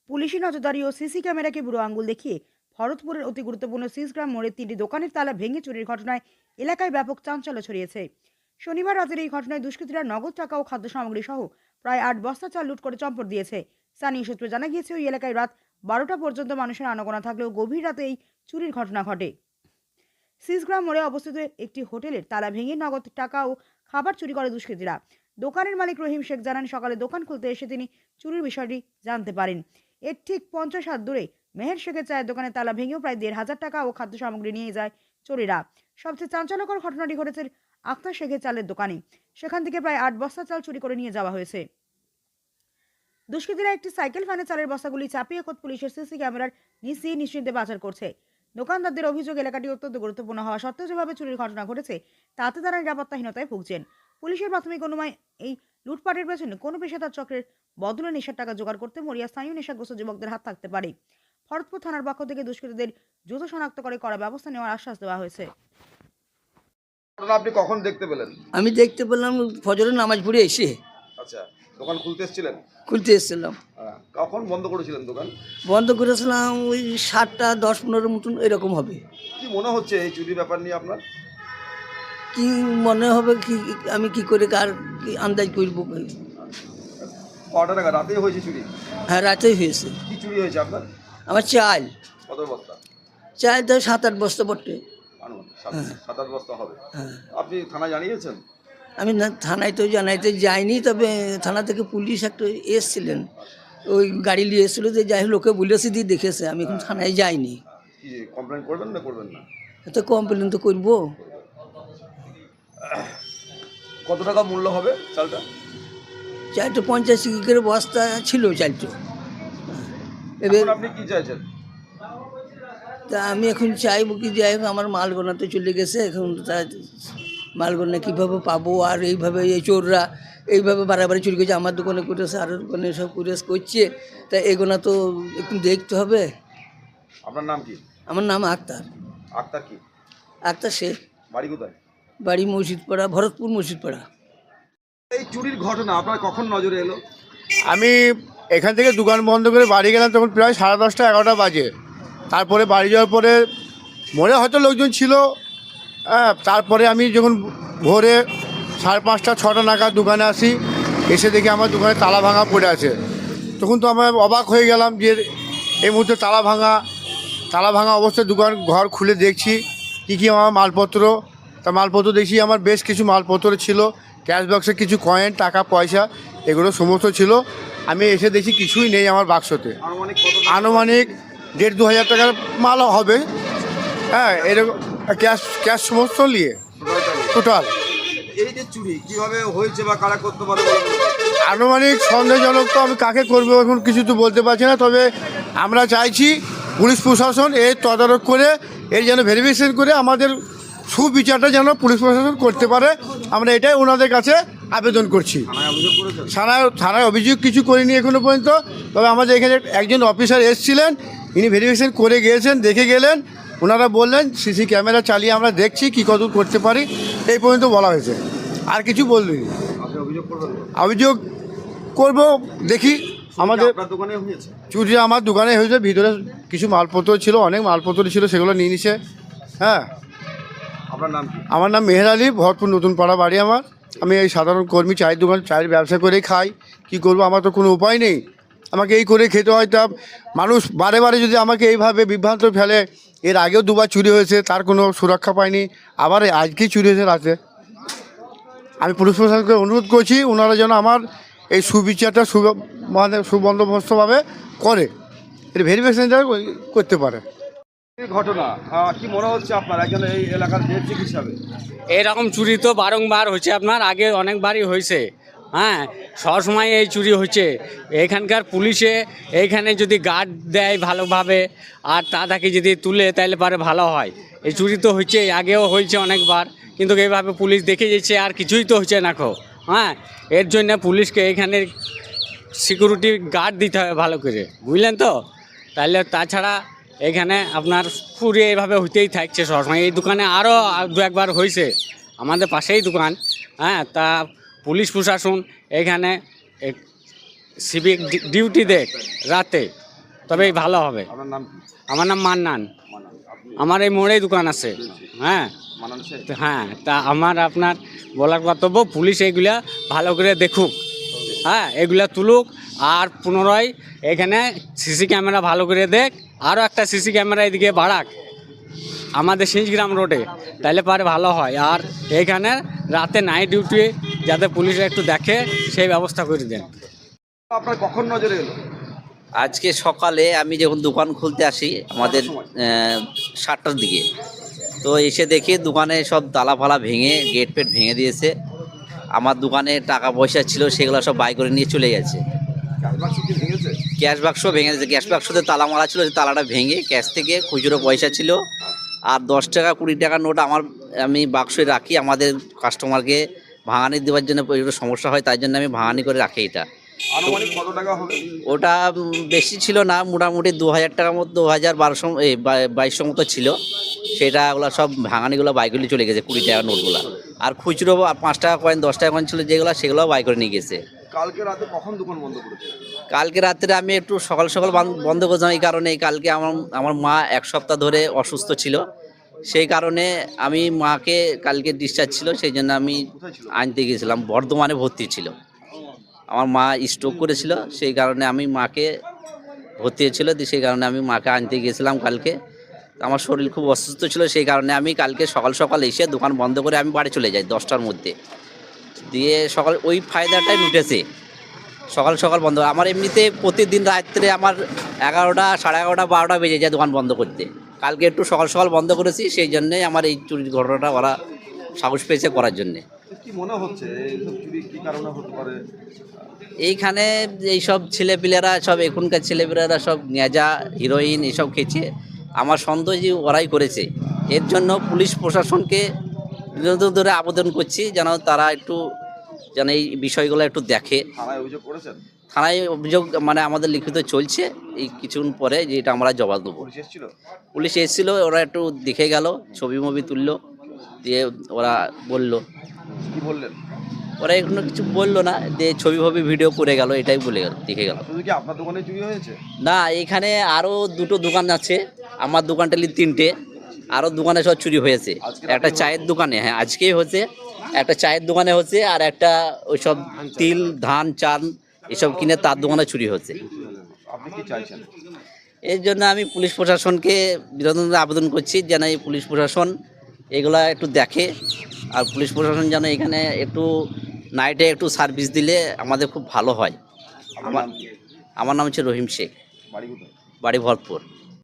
পুলিশি নজরদারি ও সিসি ক্যামেরাকে বুড়ো আঙ্গুল দেখিয়ে ভরতপুরের অতি গুরুত্বপূর্ণ সিসগ্রাম মোড়ে 3টি দোকানের তালা ভেঙে চুরির ঘটনায় এলাকায় ব্যাপক চাঞ্চল্য ছড়িয়েছে। শনিবার রাতের এই ঘটনায় দুষ্কৃতীরা নগদ টাকা ও খাদ্য সামগ্রী সহ প্রায় 8 বস্তা চাল লুট করে চম্পট দিয়েছে। স্থানীয় সূত্রে জানা গিয়েছে, ওই এলাকায় রাত 12টা পর্যন্ত মানুষের আনাগোনা থাকলেও গভীর রাতে এই চুরির ঘটনা ঘটে। সিসগ্রাম মোড়ে অবস্থিত একটি হোটেলের তালা ভেঙে নগদ টাকা ও খাবার চুরি করে দুষ্কৃতীরা। দোকানের মালিক রহিম শেখ জানান, সকালে দোকান খুলতে এসে তিনি চুরির বিষয়টি জানতে পারেন। এর ঠিক 50 হাত দূরে মেহের শেখের চায়ের দোকানে তালা ভেঙেও প্রায় 1,500 টাকা ও খাদ্য সামগ্রী নিয়ে যায় চোরেরা। সবচেয়ে চাঞ্চল্যকর ঘটনাটি ঘটেছে আক্তার শেখের চালের দোকানে। সেখান থেকে প্রায় 8 বস্তা চাল চুরি করে নিয়ে যাওয়া হয়েছে। দুষ্কৃতীরা একটি সাইকেল ভ্যানে চালের বস্তাগুলি চাপিয়ে খোদ পুলিশের সিসি ক্যামেরার নিচে নিশ্চিন্তে পাচার করছে। দোকানদারদের অভিযোগ, এলাকাটি অত্যন্ত গুরুত্বপূর্ণ হওয়া সত্ত্বেও যেভাবে চুরির ঘটনা ঘটেছে তাতে তারা নিরাপত্তাহীনতায় ভুগছেন। পুলিশের প্রাথমিক অনুমান, এই লুটপাটের পেছনে কোনো পেশাদার চক্রের বদলে নেশার টাকা জোগাড় করতে মরিয়া স্থানীয় নেশাগ্রস্ত যুবকদের হাত থাকতে পারে। ভরতপুর থানার পক্ষ থেকে দুষ্কৃতীদের দ্রুত শনাক্ত করে কড়া ব্যবস্থা নেওয়ার আশ্বাস দেওয়া হয়েছে। ঘটনা আপনি কখন দেখতে পেলেন? আমি দেখতে পেলাম ফজরের নামাজ পড়ে এসে আচ্ছা, দোকান খুলতে এসেছিলেন? খুলতে এসেছিলাম। কখন বন্ধ করেছিলেন দোকান? বন্ধ করেছিলাম ওই 7টা 10-15 মতন এরকম হবে। কি মনে হচ্ছে এই চুরির ব্যাপার নিয়ে আপনার? কি মনে হবে, কি আমি কি করে কার কি আন্দাজ করবো? কটা টাকা রাতেই হয়েছে চুরি? হ্যাঁ, রাতেই হয়েছে। কি চুরি হয়েছে আপনার? আমার চাল কত বস্তা? চাল তো 7-8 বস্তা পড়ে। আনুমানিক 7-8 বস্তা হবে। হ্যাঁ, আপনি থানায় জানিয়েছেন? আমি না থানায় তো জানাইতে যাইনি, তবে থানা থেকে পুলিশ একটা এসছিলেন, ওই গাড়ি নিয়ে এসেছিলো, যে যাই হোক লোকে বলেছে দিয়ে দেখেছে। আমি এখন থানায় যাইনি। কি কমপ্লেন করবেন না করবেন না? তো কমপ্লেন তো করবো। কত টাকা মূল্য হবে চালটা? চালটা 50 করে বস্তা ছিল চালটা। এবার এখন আপনি কি চাইছেন? তা আমি এখন চাইবো কি, যাই হোক আমার মাল গোনাতে চলে গেছে, এখন তা মাল গোনা কীভাবে পাবো? আর এইভাবে এই চোররা এইভাবে বাড়াবাড়ি চুরি করছে, আমার দোকানে করেছে, আরও দোকানে সব করে করছে, তা এগোনা তো একটু দেখতে হবে। আপনার নাম কি? আমার নাম আক্তার। আক্তার কি? আক্তার শেখ। বাড়ি কোথায়? বাড়ি মসজিদপাড়া, ভরতপুর মসজিদপাড়া। এই চুরির ঘটনা আপনার কখন নজরে এলো? আমি এখান থেকে দোকান বন্ধ করে বাড়ি গেলাম, তখন প্রায় 10:30 11টা বাজে। তারপরে বাড়ি যাওয়ার পরে মনে হয়তো লোকজন ছিল। তারপরে আমি যখন ভোরে 5:30 6টা নাগাদ দোকানে আসি, এসে দেখি আমার দোকানে তালা ভাঙা পড়ে আছে। তখন তো আমার অবাক হয়ে গেলাম যে এই মুহূর্তে তালা ভাঙা অবস্থায় দোকান ঘর খুলে দেখছি কী আমার মালপত্র। তা মালপত্র দেখছি আমার বেশ কিছু মালপত্র ছিল, ক্যাশ বক্সে কিছু কয়েন, টাকা পয়সা, এগুলো সমস্ত ছিল। আমি এসে দেখি কিছুই নেই আমার বাক্সতে। আনুমানিক 1,500-2 হাজার টাকার মাল হবে। হ্যাঁ, এরকম ক্যাশ সমস্ত নিয়ে টোটাল। এই যে চুরি কিভাবে হয়েছে বা কারা করতে পারে বলে মনে হয়? আনুমানিক সন্দেহজনক, তো আমি কাকে করবো এখন কিছু তো বলতে পারছি না। তবে আমরা চাইছি পুলিশ প্রশাসন এর তদারক করে, এর যেন ভেরিফিকেশন করে আমাদের সুবিচারটা যেন পুলিশ প্রশাসন করতে পারে, আমরা এটাই ওনাদের কাছে আবেদন করছি। থানায় অভিযোগ করেছেন? থানায় অভিযোগ কিছু করিনি এখনো পর্যন্ত। তবে আমাদের এখানে একজন অফিসার এসেছিলেন, ইনি ভেরিফিকেশন করে গিয়েছেন, দেখে গেলেন। ওনারা বললেন সিসি ক্যামেরা চালিয়ে আমরা দেখছি কী কত করতে পারি, এই পর্যন্ত বলা হয়েছে, আর কিছু বললি। আপনি অভিযোগ করবেন? অভিযোগ করবো, দেখি। আমাদের আপনার দোকানে হয়েছে চুরি আমার দোকানে হয়েছে, ভিতরে কিছু মালপত্র ছিল, অনেক মালপত্র ছিল, সেগুলো নিয়ে নিছে। হ্যাঁ। আপনার নাম কি? আমার নাম মেহের আলী, ভরতপুর নতুন পাড়া বাড়ি আমার। আমি এই সাধারণ কর্মী, চায়ের দোকান, চায়ের ব্যবসা করেই খাই। কি করব, আমার তো কোনো উপায় নেই, আমাকে এই করে খেতে হয়। তা মানুষ বারে বারে যদি আমাকে এইভাবে বিভ্রান্ত ফেলে, এর আগেও 2বার চুরি হয়েছে, তার কোনো সুরক্ষা পাইনি, আবার আজকেই চুরি হয়েছে রাতে। আমি পুলিশ প্রশাসনকে অনুরোধ করছি ওনারা যেন আমার এই সুবিচারটা মানে সুবন্দোবস্তভাবে করে, এর ভেরিফিকেশন করতে পারে। ঘটনা কি মনে হচ্ছে আপনার একজন এই এলাকার ব্যক্তি হিসাবে? এরকম চুরি তো বারংবার হচ্ছে, আপনার আগে অনেকবারই হয়েছে। হ্যাঁ, সবসময় এই চুরি হচ্ছে। এখানকার পুলিশে এইখানে যদি গার্ড দেয় ভালোভাবে, আর তাদেরকে যদি তুলে তাহলে পারে ভালো হয়। এই চুরি তো হচ্ছে, আগেও হয়েছে অনেকবার, কিন্তু এইভাবে পুলিশ দেখে যাচ্ছে আর কিছুই তো হচ্ছে না। হ্যাঁ, এর জন্য পুলিশকে এখানে সিকিউরিটি গার্ড দিতে হবে ভালো করে, বুঝলেন তো? তাহলে তাছাড়া এখানে আপনার পুরো এইভাবে হইতেই থাকছে সবসময়। এই দোকানে আরও 2-1বার হয়েছে, আমাদের পাশেই দোকান। হ্যাঁ, তা পুলিশ প্রশাসন এখানে সিভিক ডিউটি দেয় রাতে, তবেই ভালো হবে। আপনার নাম কি? আমার নাম মান্নান, মানান। আপনি আমার এই মোড়েই দোকান আছে। হ্যাঁ মানান শেখ? তো হ্যাঁ, তা আমার আপনার বলার কর্তব্য পুলিশ এগুলা ভালো করে দেখুক, হ্যাঁ এগুলা তুলুক, আর পুনরায় এখানে সিসি ক্যামেরা ভালো করে দেখ, আরও একটা সিসি ক্যামেরা এদিকে বাড়াক আমাদের সিঁজগ্রাম রোডে, তাহলে পারে ভালো হয়। আর এইখানে রাতে নাইট ডিউটি যাতে পুলিশ একটু দেখে সেই ব্যবস্থা করে দেন। আপনার কখন নজরে এলো? আজকে সকালে আমি যখন দোকান খুলতে আসি আমাদের 7টার দিকে, তো এসে দেখি দোকানে সব তালা ফালা ভেঙে গেট ফেট ভেঙে দিয়েছে। আমার দোকানে টাকা পয়সা ছিল সেগুলো সব বাই করে নিয়ে চলে গেছে। ক্যাশ বাক্স কি ভেঙেছে? ক্যাশ বাক্স ভেঙে দিয়েছে, ক্যাশ বাক্সতে তালা মারা ছিল, সেই তালাটা ভেঙে ক্যাশ থেকে খুচরো পয়সা ছিল আর 10 টাকা 20 টাকার নোট আমি বাক্সে রাখি। আমাদের কাস্টমারকে ভাঙানি দেওয়ার জন্য একটু সমস্যা হয়, তাই জন্য আমি ভাঙানি করে রাখি। এটা আনুমানিক কত টাকা হবে? ওটা বেশি ছিল না, মোটামুটি 2000 টাকার মতো, 2200 মতো ছিল। সেটা ওগুলো সব ভাঙানিগুলো বাইকগুলি চলে গেছে, 20 টাকার নোটগুলো। আর খুচরো 5 টাকা কয়েন 10 টাকা কয়েন ছিল যেগুলো, সেগুলো বাই করে নিয়ে গেছে। কালকে রাতে কখন দোকান বন্ধ করেছে? কালকে রাত্রে আমি একটু সকাল সকাল বন্ধ করছিলাম, এই কারণে কালকে আমার মা 1 সপ্তাহ ধরে অসুস্থ ছিল, সেই কারণে আমি মাকে কালকে ডিসচার্জ ছিল, সেই জন্য আমি আনতে গিয়েছিলাম। বর্ধমানে ভর্তি ছিল, আমার মা স্ট্রোক করেছিল, সেই কারণে আমি মাকে ভর্তি হয়েছিল, সেই কারণে আমি মাকে আনতে গিয়েছিলাম কালকে। আমার শরীর খুব অসুস্থ ছিল, সেই কারণে আমি কালকে সকাল সকাল এসে দোকান বন্ধ করে আমি বাড়ি চলে যাই 10টার মধ্যে। দিয়ে সকাল ওই ফায়দাটাই উঠেছে, সকাল সকাল বন্ধ। আমার এমনিতে প্রতিদিন রাত্রে আমার 11টা, 11:30, 12টা বেজে যায় দোকান বন্ধ করতে। কালকে একটু সকাল সকাল বন্ধ করেছি, সেই জন্যেই আমার এই চুরির ঘটনাটা ওরা সাহস পেয়েছে করার জন্যে। কি মনে হচ্ছে এইসব চুরি কি কারণে হতে পারে? এইখানে এইসব ছেলেপিলেরা সব, এখনকার ছেলেপিলেরা সব গাঁজা হিরোইন এসব খেয়েছে, আমার সন্দেহ যে ওরাই করেছে। এর জন্য পুলিশ প্রশাসনকে বিনোদন ধরে আবেদন করছি যেন তারা একটু যেন এই বিষয়গুলো একটু দেখে। থানায় অভিযোগ করেছেন? থানায় অভিযোগ মানে আমাদের লিখিত চলছে, এই কিছুক্ষণ পরে যেটা আমরা জবাব দেবো। পুলিশ এসেছিল? পুলিশ এসেছিলো, ওরা একটু দেখে গেল, ছবি মবি তুললো, দিয়ে ওরা বললো। কি বললেন? ওরা এখনো কিছু বললো না, দিয়ে ছবি ফবি ভিডিও করে গেল, এটাই বলে গেল, দেখে গেল। শুধু কি আপনার দোকানে চুরি হয়েছে? না, এখানে আরও 2টো দোকান আছে, আমার দোকানটা 3টে, আরও দোকানে সব চুরি হয়েছে। একটা চায়ের দোকানে, হ্যাঁ আজকেই হচ্ছে, একটা চায়ের দোকানে হচ্ছে, আর একটা ওইসব তিল ধান চাল এসব কিনে তার দোকানে চুরি হচ্ছে। আপনি কি চাইছেন? এর জন্য আমি পুলিশ প্রশাসনকে বিনোদন আবেদন করছি যেন এই পুলিশ প্রশাসন এগুলা একটু দেখে, আর পুলিশ প্রশাসন যেন এখানে একটু নাইটে একটু সার্ভিস দিলে আমাদের খুব ভালো হয়। আপনার নাম কি? আমার নাম হচ্ছে রহিম শেখ, বাড়ি কোথায়? বাড়ি ভরতপুর।